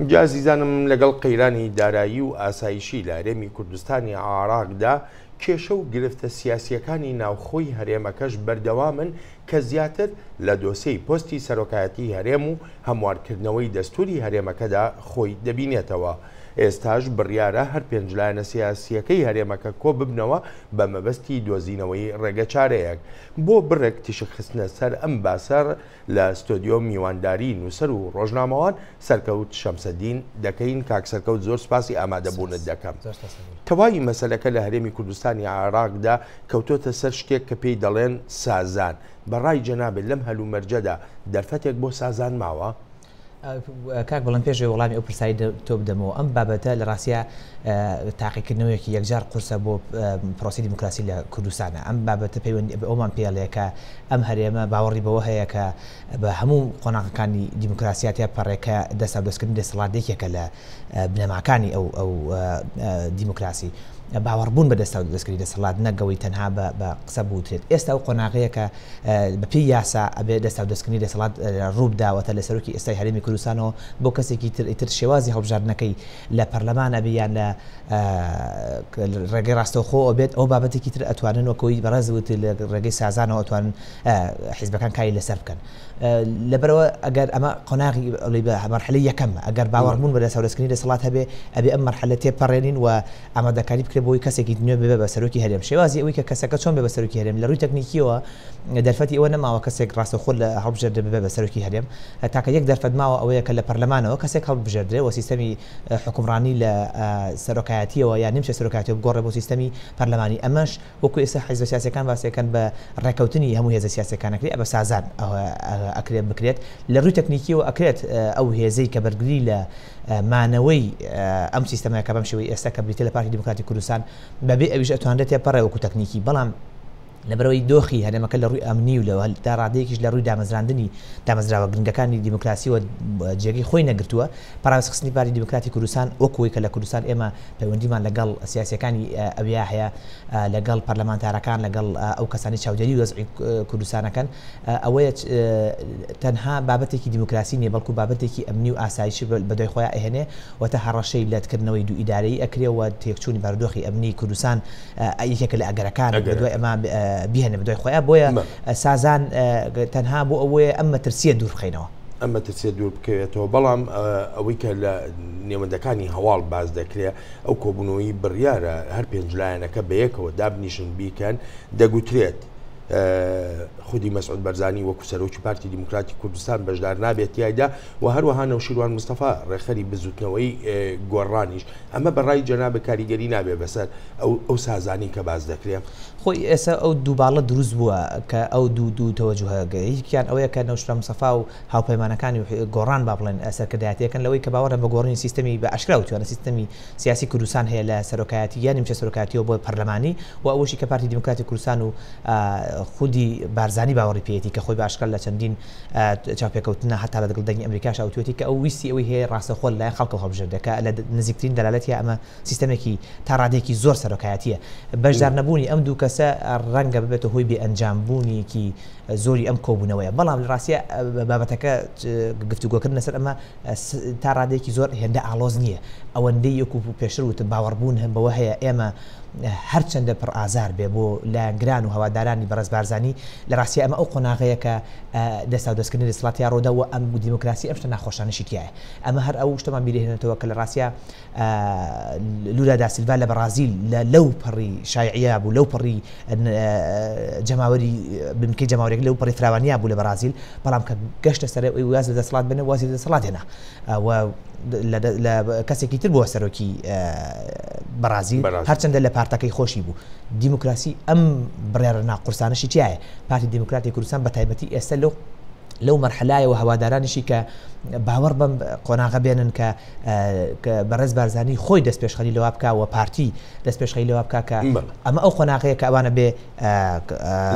جازیزانم لەگەڵ قەیرانی دارایی و ئاسایشی لە هەرێمی کوردستانی عێراقدا کێشە و گرفتە سیاسیەکانی ناوخۆی هەرێمەکەش بەردەوامن کە زیاتر لە دۆسەی پۆستی سەرۆکایەتی هەرێم و هەموارکردنەوەی دەستوری هەرێمەکەدا خۆی دەبینێتەوە. ئێستاش بڕیارە هەر پێنجلایەنە سیاسیەکەی هەرێمەکە کۆ ببنەوە بە مەبەستی دۆزینەوەی ڕێگە چارەیەک بۆ بڕێک تیشخستنە سەر ئەم باسەر لە ستۆدیۆ میوانداری نووسەر و ڕۆژنامەوان سەرکەوت شەمسەدین دەکەین. کاک سەرکەوت زۆر سپاسی ئامادەبوونت دەکەم. تەواوی مەسەلەکە لە هەرێمی کوردستانی عێراقدا کەوتۆتە سەر شتێک کە پێی دەڵێن سازان. بەڕای جەنابێت لەم هەلومەرجەدا دەرفەتێک بۆ سازان ماوە؟ کاک بەڵام پێش وەڵامی ئەو پرسایی تۆ بدەمەوە. ئەم بابەتە لە ڕاستیە تاقیکردنەوەیەکی یەکجار قورسە بۆ پرۆسی دیموکراسی لە کوردستانە. ئەم بابەتە پەیوەندی ئەومان پێڵەیە کە ئەم هەرێمە باوەڕی بەوە هەیە کە بە هەموو قۆناغەکانی دیموکراسیاتیا پەڕێکە دەستا دەستکردنی دەسەڵاتێکێکە لە بنەماکانی ئەو دیموکراسی باوەڕبوون بە دەستا دەستکردنی دەسەڵات نەگەوەی تەنها بە قسە بوترێت. ئێستا ئەو قۆناغەیە کە بەپێی یاسا ئەبێ دەستا دەستکردنی دەسەڵات ڕووداوەتە لە سەرۆکی ئێستای هەرێمی کوردستانەوە بۆ کەسێکی تر شێوازی هەڵبژاردنەکەی لە پەرلەمانە بیان لە ڕێگەی ڕاستەوخۆ بێت. ئەو بابەتێکی تر ئەتوانن وەکەوەی بەڕێزوت لە ڕێگەی سازانەوە ئەتوانن حیزبەکان کاری لەسەر بکەن. لەبەرەوە ئەگەر ئەمە قۆناغی بە مەرحلەی یەکەمە ئەگەر باوەڕبوون بە دەستا دەستکردنی دەسەڵات هەبێ ئەبێ ئەم مەرحلە تێپەڕێنین و ئامادەکاری بکرێت بۆی کەسێکی نوێ ببێ بە سەرۆکی هەرێم. شێوازی ئەوەی کە کەسەکە چۆن بێ بە سەرۆکی هەرێم لە ڕووی تەکنیکیەوە دەرفەتی ئەوە نەماوە کەسێک ڕاستەوخۆ لە هەڵبژێردرێ ببێ بە سەرۆکی هەرێم. تاکە یەک دەرفەت ماوە ئەوەیە کە لە پەرلەمانەوە کەسێک هەڵبژێردرێ و سیستەمی حکومڕانی لە سەرۆکایەتیەوە یا نیمچە سەرۆکایەتیەوە بگۆڕێ بۆ سیستەمی پەرلەمانی. ئەمەش وەکو ئێستا حیزب سیاسیەکان باسیەکەن بە ڕێکەوتنی هەموو هێزە سیاسیەکانەکرێت ئەبە سازان ئەکرێت بکرێت. لە ڕووی تەکنیکیەوە ئەکرێت ئەو هێزەی کە بەرگری لە مانەوەی ئەم سیستەمەکە بەم شێوەی ئێستا کە بریتە لە پارتی دیموکراتی کوردستان بەبێ ئەویش ئەتوانرێت تێپەڕێ وەکو تەکنیکی. بەڵام لەبەرەوەی دۆخی هەرێمەکە لە ڕووی ئەمنی و لە تا ڕادەیەکیش لە ڕووی دامەزراندنی دامەزراوە گرنگەکانی دیموکراسیەوە جێگەی خۆی نەگرتووە. پاراوەسخستنی پارتی دیموکراتی کوردستان وەکوەوەی کە لە کوردستان ئێمە پەیوەندیمان لەگەڵ سیاسیەکانی ئەویا هەیە لەگەڵ پەرلەمانتارەکان لەگەڵ ئەو کەسانی چاودێری و وەزعی کوردستانەکەن ئەوەیە تەنها بابەتێکی دیموکراسی نیە بەڵکو بابەتێکی ئەمنی و ئاسایشی بەدوای خۆیان ئەهێنێ وەتە هەڕەشەی لەتکردنەوەی دوو ئیدارەیی ئەکرێەوە تێکچوونی بارودۆخی ئەمنی کوردستان یەکێکە لە ئەگەرەکان بەدوای ئەمە بیهێنێ بەدوای خۆیان. بۆیە سازان تەنها بۆ ئەوەیە ئەم مەترسیە دوور بخەینەوە. ئەم مەترسیە دوور بکەوێتەوە. بەڵام ئەوەی کە لە نێوەندەکانی هەواڵ باز دەکرێت ئەو کۆبوونەوەی بڕیارە هەر پێنجلایەنەکە بەیەکەوە دابنیشن بیکەن دەگوترێت خودی مەسعود بەرزانی وەکو سەرۆکی پارتی دیموکراتی کوردستان بەشدار نابێت تایدا و هەروەها نەوشیروان مستەفا ڕێخەری بزوتنەوەی گۆڕانیش. ئەمە بەڕای جەنابە کاریگەری نابێ بەسەر ئەو سازانی کە باز دەکرێت. خۆی ئێستا ئەو دووباڵە دروست بووە کە ئەو دوو تەوەجوهەگەی یەکیان ئەوەیە کە نەوشیروان مستەفا و هاوپەیمانەکانی گۆڕان با بڵێن سەرکردایەتیەکەن لەوەی کە باوەڕن بە گۆڕینی سیستەمی بە ئاشکرا وتوانە سیستەمی سیاسی کوردستان هەیە لە سەرۆکایەتی یا نیمچە سەرۆکایەتیەوە بۆ پەرلەمانی و ئەوەشی کە پارتی دیموکراتی کوردستان و خودی بارزانی باوەڕی پێێتی کە خۆی بە ئاشکرا لە چەندین چاپێکەوتنە هەتا لە دەگڵدەنگی ئەمریکاش ئەوتوێتی کە ئەو ویستی ئەوەی هەیە ڕاستەخۆ لای خەڵکە هەڵبژێردەکە لە نزیکترین دەلالەتی ئەمە سیستەمێکی تا ڕادێکی زۆر سەرۆکایەتیە. بەشدار نەبوونی ئەم دوو کەسە ڕەنگە ببێتە هۆی بێئەنجامبوونیکی زۆری ئەم کۆبوونەوەیە. بەڵام لە ڕاستیە بابەتەکە گفتوگۆکردن لەسەر ئەمە تا ڕادێکی زۆر هێندە ئاڵۆز نییە. ئەوەندەی یەکو پێشتر وتم باوەڕبوون هەم بەوە هەیە ئێمە هەرچەندە پڕ ئازار بێ بۆ لایەنگران و هەوادارانی بەڕێز بارزانی لە ڕاستی ئەمە ئەو قۆناغەیە کە دەستا دەستکردنی دەسەڵاتی ڕۆدا و ئەم دیموکراسی ئەم شتە ناخۆشانەشی تایە. ئەمە هەر ئەو شتەمان بیرهێنێتەوە کە لە ڕاستیە لولا دا سیلڤا لە بەرازیل لەو پەڕی شایعە بوو لەو پەڕی جەماوەری بنکەی جەماوەرێک لەو پەڕی فراوانیا بوو لە بەرازیل. بەڵام کە گەشتە سەر ئەوی واز لە دەسەڵات بنە وازی دەسەڵات هێنا و لە کەسێکی تر بووە سەرۆکی بەرازیل هەرچەندە لە پارتەکەی خۆشی بوو. دیموکراسی ئەم بڕیارە ناقورسانەشی تایە. پارتی دیموکراتی کوردستان بە تایبەتی ئێستا لەو مەرحەلایەوە هەوادارانیشی کە باوەڕ بەم قۆناغە بێنن کە بەڕێز بارزانی خۆی دەستپێشخەری لەوا بکە و پارتی دەستپێشخەری لەوا بکە کە ئەمە ئەو قۆناغەیە کە ئەوانە بێ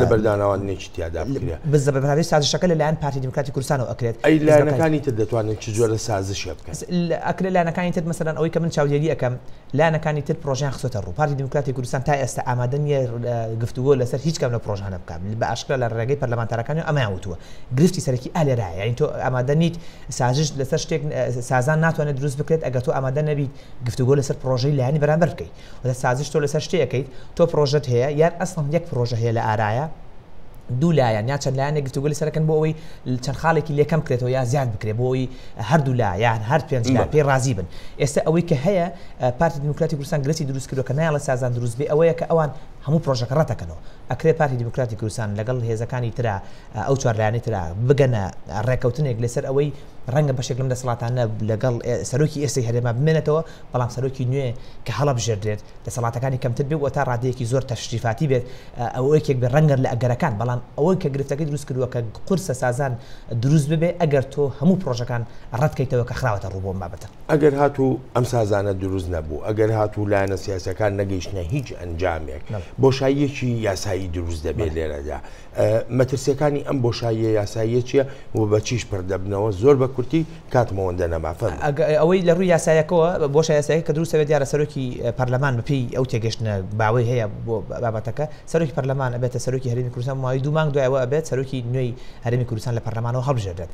لە بەرداناوانێکی تیادا بکرێت. بەڕێوەبەری سازشەکە لەلایەن پارتی دیموکراتی کوردستانەوە ئەکرێت. ئەی لایەنەکانی تر دەتوانن چ جۆرە سازشێ بکەن؟ ئەکرێت لایەنەکانی تر مەسەلەن ئەوەی کە من چاودێری ئەەکەم لایەنەکانی تر پرۆژیان خستۆتە ڕوو. پارتی دیموکراتی کوردستان تا ئێستا ئامادە نیە گفتوگۆ لەسەر هیچ کام لە پرۆژانە بکات. بە ئاشکرا لە ڕێگەی پەرلەمانتارەکانی ئەمەیان وتووە گرفتی سەرەکی ئالێرایە. یعنی تۆ ئامادە نیت سازش لەسەر شتێک سازان ناتوانێت دروست بکرێت ئەگەر تۆ ئامادە نەبیت گفتوگۆ لەسەر پرۆژەی لایەنی بەرامبەر بکەیت و سازش تۆ لەسەر شتێکەکەیت تۆ پرۆژەت هەیە یان ئەسڵم یەک پرۆژە هەیە لە ئارایە دوو لایەن یا چەند لایەنێک گفتوگۆ لەسەرەکەن بۆ ئەوەی چەند خاڵێکی لێکەم بکرێتەوە یا زیاد بکرێت بۆ ئەوەی هەردوو لایەن هەر پێنج لا پێی رازی بن ئێستا ئەوەی کە هەیە پارتی دیموکراتی کوردستان گرەتی دروست کردو کە نایڵە سازان دروست بێ ئەوەیە کە ئەوان هەموو پرۆژەکە ڕەتەکەنەوە ئەکرێت پارتی دیموکراتی کوردستان لەگەڵ هێزەکانی ترا ئەو چوار لایەنەی ترا بگەنە ڕێکەوتنێک لەسەر ئەوەی ڕەنگە بەشێک لەم دەسەڵاتانە لەگەڵ سەرۆکی ئێستای هەرێما بمێنێتەوە بەڵام سەرۆکی نوێ کە هەڵە بژێردرێت دەسەڵاتەکانی کەمتر بێ و تا ڕادەیەکی زۆر تەشریفاتی بێت ئەوەیەکێک بێ ڕەنگە لە ئەگەرەکان بەڵام ئەوەی کە گرفتەکەی دروست کردووە کە قورسە سازان دروست ببێ ئەگەر تۆ هەموو پرۆژەکان ڕەتکەیتەوە کە خراوەتە ڕوو بۆ بابەتە ئەگەر هاتوو ئەم سازانە دروست نەبوو ئەگەر هاتوو لایەنە سیاسەکان نەگەیشتە هیچ ئەنجامێک بۆشاییەکی یاسایی دروست دەبێت لێرەدا مەترسیەکانی ئەم بۆشاییە یاساییە چییە و بە چیش پردەبنەوە زۆر بە کورتی کاتمەوەندە نەمافەن ئەوەی لە ڕووی یاسایەکەەوە بۆشە یاسایی کە دروستەوێت دیارە سەرۆکی پەرلەمان بپی ئەو تێگەشتنە باوەی هەیە بۆ بابەتەکە سەرۆکی پەرلەمان ئەبێتە سەرۆکی هەرێمی کوردستان ماوەی 2 مانگ دوایەوە ئەبێت سەرۆکی نوێی هەرێمی کوردستان لە پەرلەمانەوە هەڵبژێردرێت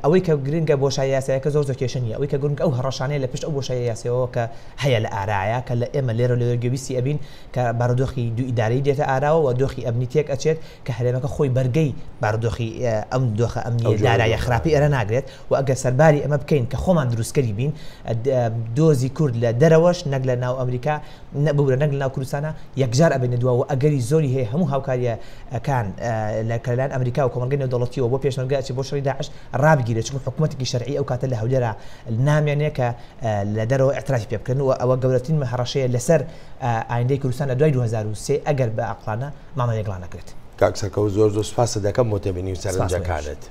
ئەوەی کە گرنگە بۆشاییە یاساییەکە زۆر کێشەنیە ئەوەی کە گرنگ ئەو هەڕەشانەیە لە پشت ئەو بۆشاییە یاساییەوە کە هەیە لە ئارایە کە لە ئێمە لێرە لە وەرگێبیستی ئەبین کە بارودۆخی دوو ئیدارەی دێتە ئاراوە و دۆخی ئەمنیتێک ئەچێت کە هەرێمەکە خۆی بەرگەی بارودۆخی ئەم دۆخە ئەمنی دارایە خراپی ئێرە ناگرێت و ئەگەر سەرباری ئەمە بکەین کە خۆمان دروستکەری بین دۆزی کورد لە دەرەوەش نەک لە ناو ئەمریکا ببورە نەک لە ناو کوردستانە یەکجار ئەبێنە دووە و ئەگەری زۆری هەیە هەموو هاوکاریەکان لە کەلایەن ئەمریکا و کۆمەلگەی نێودەوڵەتیەوە بۆ پێشنەرگەچی بۆ شەڕی داعش ڕابگیرێت چون حکوومەتێکی شەرعی ئەو کاتە لە هەولێرە نامێنێت کە لە دەرەوە ئەعترافی پێ بکەن و ئەوە گەورەترین هەڕەشەیە لەسەر ئایندەی کوردستان لە دوای 2023 ئەگەر بە عەقڵانە مامەڵێک لانەکرێت. کاکسەکە و زۆر سوپاس دەکەم بۆ تێبینی و سەرنجەکانت.